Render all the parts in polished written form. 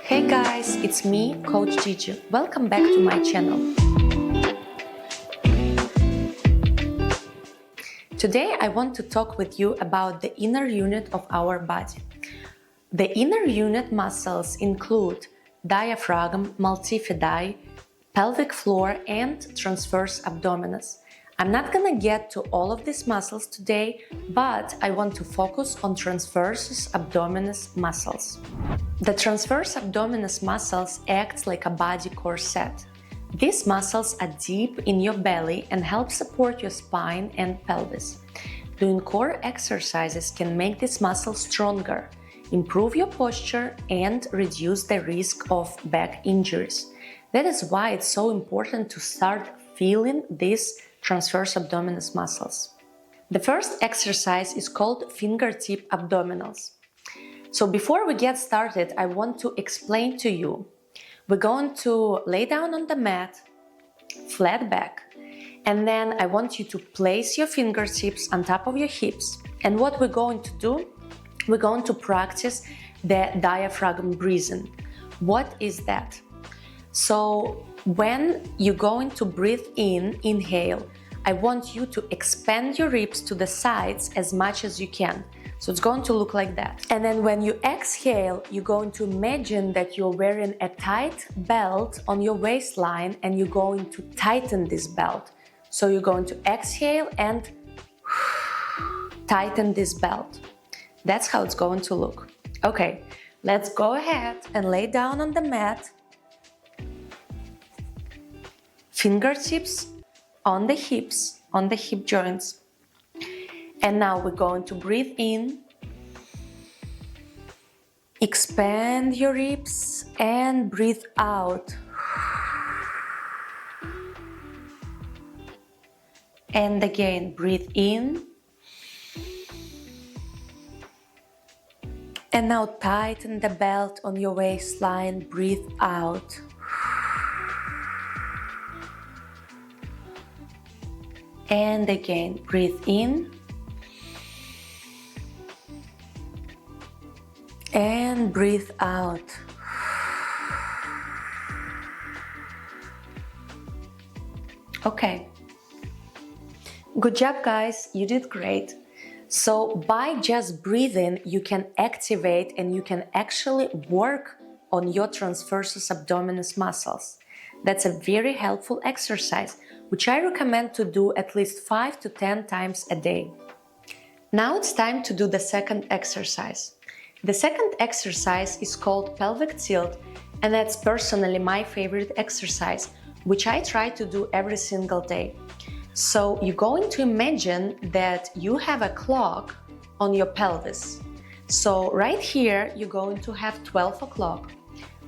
Hey guys, it's me, Coach Gigi. Welcome back to my channel. Today I want to talk with you about the inner unit of our body. The inner unit muscles include diaphragm, multifidi, pelvic floor, and transverse abdominis. I'm not gonna get to all of these muscles today, but I want to focus on transversus abdominis muscles. The transverse abdominis muscles act like a body corset. These muscles are deep in your belly and help support your spine and pelvis. Doing core exercises can make these muscles stronger, improve your posture, and reduce the risk of back injuries. That is why it's so important to start feeling these transverse abdominis muscles. The first exercise is called fingertip abdominals. So before we get started, I want to explain to you. We're going to lay down on the mat, flat back, and then I want you to place your fingertips on top of your hips. And what we're going to do, we're going to practice the diaphragm breathing. What is that? So when you're going to breathe in, inhale, I want you to expand your ribs to the sides as much as you can. So it's going to look like that. And then when you exhale, you're going to imagine that you're wearing a tight belt on your waistline and you're going to tighten this belt. So you're going to exhale and tighten this belt. That's how it's going to look. Okay, let's go ahead and lay down on the mat. Fingertips on the hips, on the hip joints. And now we're going to breathe in, expand your ribs, and breathe out. And again, breathe in. And now tighten the belt on your waistline, breathe out. And again, breathe in. And breathe out. Okay. Good job, guys. You did great. So by just breathing, you can activate and you can actually work on your transversus abdominis muscles. That's a very helpful exercise, which I recommend to do at least 5 to 10 times a day. Now it's time to do the second exercise. The second exercise is called pelvic tilt, and that's personally my favorite exercise, which I try to do every single day. So you're going to imagine that you have a clock on your pelvis. So right here, you're going to have 12 o'clock.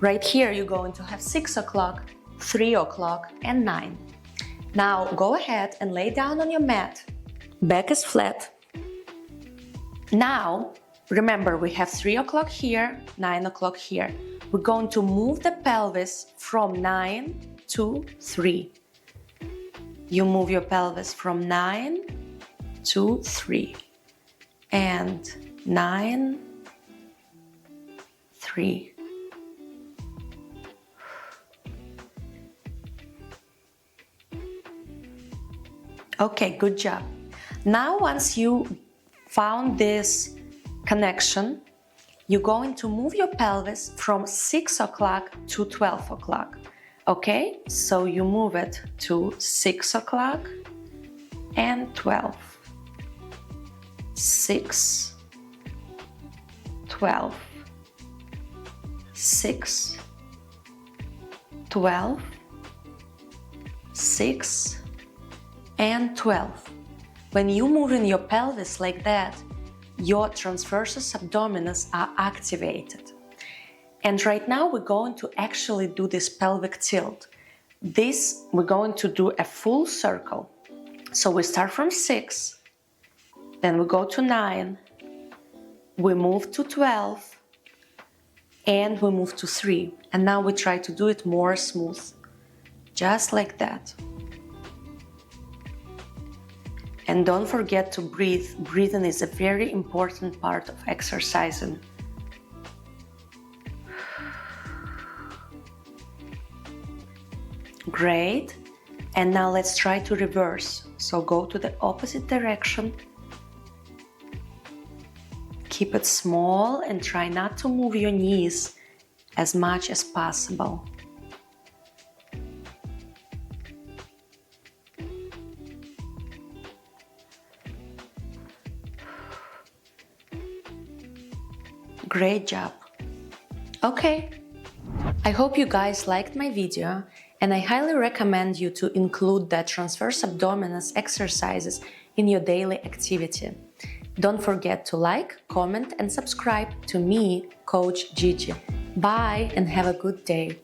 Right here, you're going to have 6 o'clock, 3 o'clock, and 9. Now go ahead and lay down on your mat. Back is flat. Now, remember, we have 3 o'clock here, 9 o'clock here. We're going to move the pelvis from 9 to 3. You move your pelvis from 9 to 3. And 9, 3. Okay, good job. Now, once you found this connection, you're going to move your pelvis from 6 o'clock to 12 o'clock. Okay, so you move it to 6 o'clock and 12. 6, 12. 6, 12. 6 and 12. When you move in your pelvis like that, your transversus abdominis are activated. And right now we're going to actually do this pelvic tilt. We're going to do a full circle. So we start from 6, then we go to 9, we move to 12, and we move to 3. And now we try to do it more smooth, just like that. And don't forget to breathe. Breathing is a very important part of exercising. Great. And now let's try to reverse. So go to the opposite direction. Keep it small and try not to move your knees as much as possible. Great job. Okay. I hope you guys liked my video, and I highly recommend you to include the transverse abdominis exercises in your daily activity. Don't forget to like, comment and subscribe to me, Coach Gigi. Bye and have a good day.